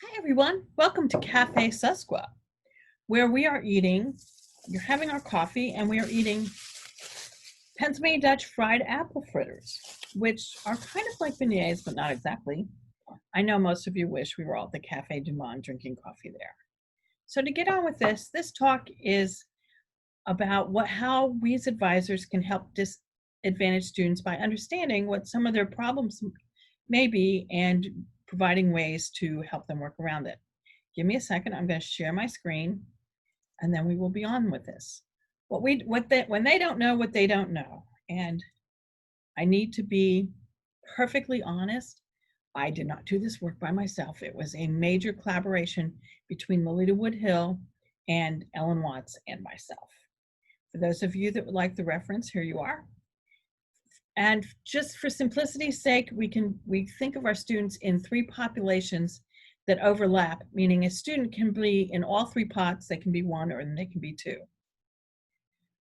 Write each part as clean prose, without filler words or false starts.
Hi, everyone. Welcome to Cafe Susqua, where you're having our coffee, and we are eating Pennsylvania Dutch fried apple fritters, which are kind of like beignets, but not exactly. I know most of you wish we were all at the Cafe du Monde drinking coffee there. So to get on with this talk is about how we as advisors can help disadvantaged students by understanding what some of their problems may be and providing ways to help them work around it. Give me a second. I'm going to share my screen, and then we will be on with this. When they don't know what they don't know, and I need to be perfectly honest, I did not do this work by myself. It was a major collaboration between Lolita Woodhill and Ellen Watts and myself. For those of you that would like the reference, here you are. And just for simplicity's sake, we think of our students in three populations that overlap, meaning a student can be in all three pots. They can be one or they can be two.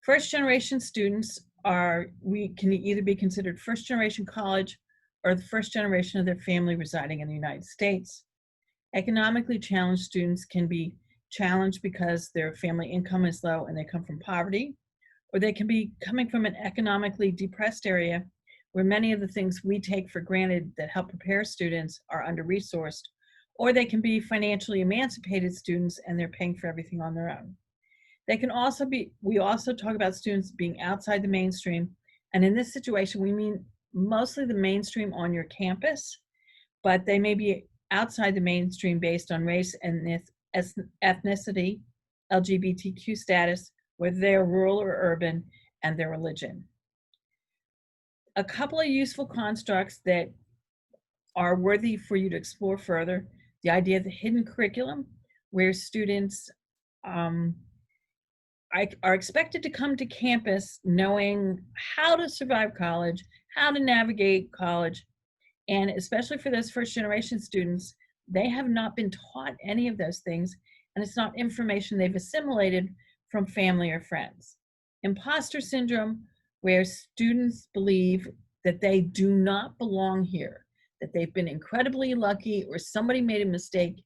First generation students can either be considered first generation college or the first generation of their family residing in the United States. Economically challenged students can be challenged because their family income is low and they come from poverty, or they can be coming from an economically depressed area where many of the things we take for granted that help prepare students are under-resourced, or they can be financially emancipated students and they're paying for everything on their own. We also talk about students being outside the mainstream, and in this situation, we mean mostly the mainstream on your campus, but they may be outside the mainstream based on race and ethnicity, LGBTQ status, whether they're rural or urban, and their religion. A couple of useful constructs that are worthy for you to explore further: the idea of the hidden curriculum, where students are expected to come to campus knowing how to survive college, how to navigate college, and especially for those first generation students, they have not been taught any of those things, and it's not information they've assimilated from family or friends. Imposter syndrome, where students believe that they do not belong here, that they've been incredibly lucky or somebody made a mistake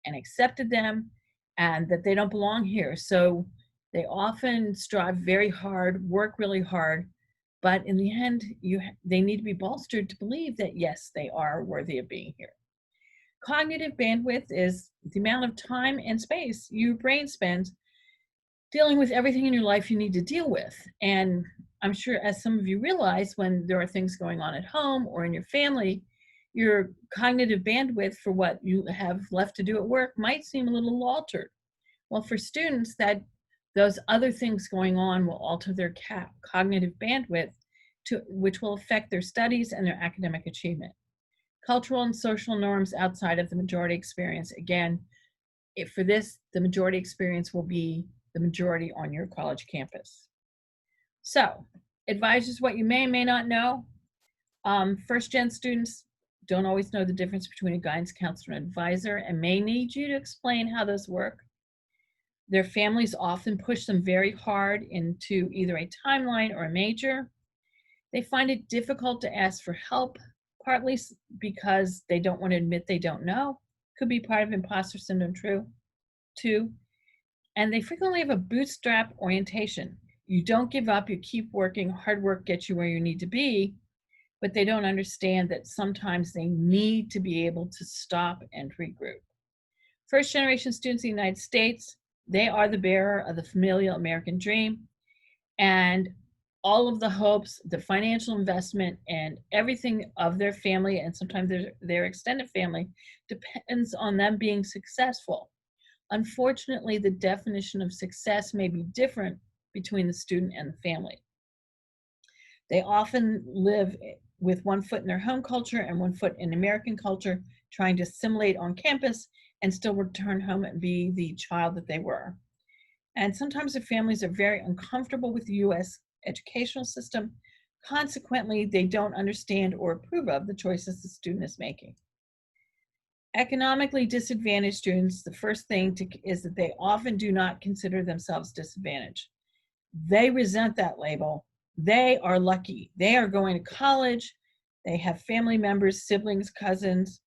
and accepted them, and that they don't belong here. So they often strive very hard, work really hard, but in the end, they need to be bolstered to believe that, yes, they are worthy of being here. Cognitive bandwidth is the amount of time and space your brain spends dealing with everything in your life you need to deal with. And I'm sure, as some of you realize, when there are things going on at home or in your family, your cognitive bandwidth for what you have left to do at work might seem a little altered. Well, for students, those other things going on will alter their cognitive bandwidth, which will affect their studies and their academic achievement. Cultural and social norms outside of the majority experience. Again, for this, the majority experience will be the majority on your college campus. So, advisors, what you may or may not know: first gen students don't always know the difference between a guidance counselor and advisor and may need you to explain how those work. Their families often push them very hard into either a timeline or a major. They find it difficult to ask for help, partly because they don't want to admit they don't know. Could be part of imposter syndrome, too. And they frequently have a bootstrap orientation. You don't give up, you keep working. Hard work gets you where you need to be, but they don't understand that sometimes they need to be able to stop and regroup. First generation students in the United States, they are the bearer of the familial American dream, and all of the hopes, the financial investment, and everything of their family, and sometimes their extended family, depends on them being successful. Unfortunately, the definition of success may be different between the student and the family. They often live with one foot in their home culture and one foot in American culture, trying to assimilate on campus and still return home and be the child that they were. And sometimes their families are very uncomfortable with the US educational system. Consequently, they don't understand or approve of the choices the student is making. Economically disadvantaged students, the first thing is that they often do not consider themselves disadvantaged. They resent that label. They are lucky. They are going to college. They have family members, siblings, cousins,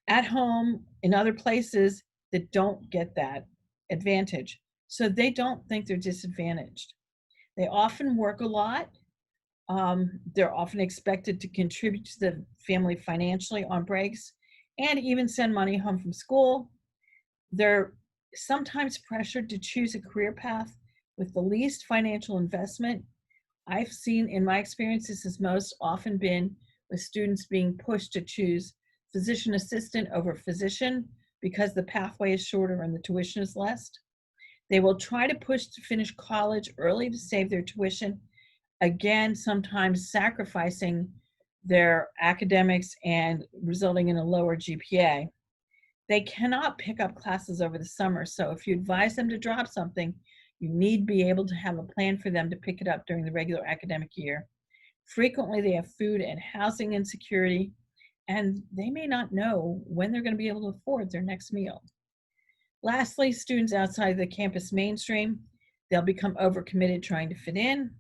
at home, in other places that don't get that advantage. So they don't think they're disadvantaged. They often work a lot. They're often expected to contribute to the family financially on breaks and even send money home from school. They're sometimes pressured to choose a career path with the least financial investment. I've seen in my experience, this has most often been with students being pushed to choose physician assistant over physician because the pathway is shorter and the tuition is less. They will try to push to finish college early to save their tuition, again, sometimes sacrificing their academics and resulting in a lower GPA. They cannot pick up classes over the summer, so if you advise them to drop something, you need to be able to have a plan for them to pick it up during the regular academic year. Frequently, they have food and housing insecurity, and they may not know when they're going to be able to afford their next meal. Lastly, students outside the campus mainstream, they'll become overcommitted trying to fit in.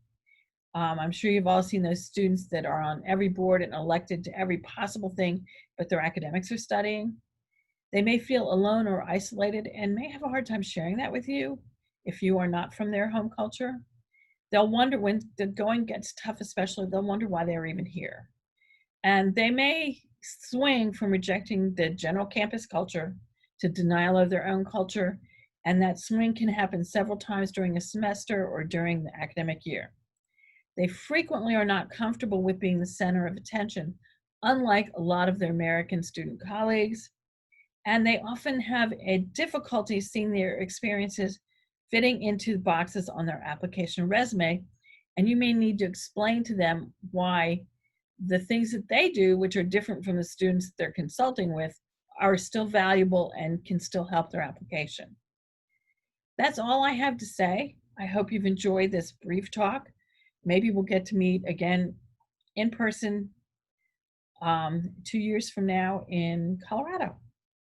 I'm sure you've all seen those students that are on every board and elected to every possible thing, but their academics are studying. They may feel alone or isolated and may have a hard time sharing that with you if you are not from their home culture. They'll wonder when the going gets tough, especially, they'll wonder why they're even here. And they may swing from rejecting the general campus culture to denial of their own culture. And that swing can happen several times during a semester or during the academic year. They frequently are not comfortable with being the center of attention, unlike a lot of their American student colleagues. And they often have a difficulty seeing their experiences fitting into the boxes on their application resume. And you may need to explain to them why the things that they do, which are different from the students they're consulting with, are still valuable and can still help their application. That's all I have to say. I hope you've enjoyed this brief talk. Maybe we'll get to meet again in person 2 years from now in Colorado.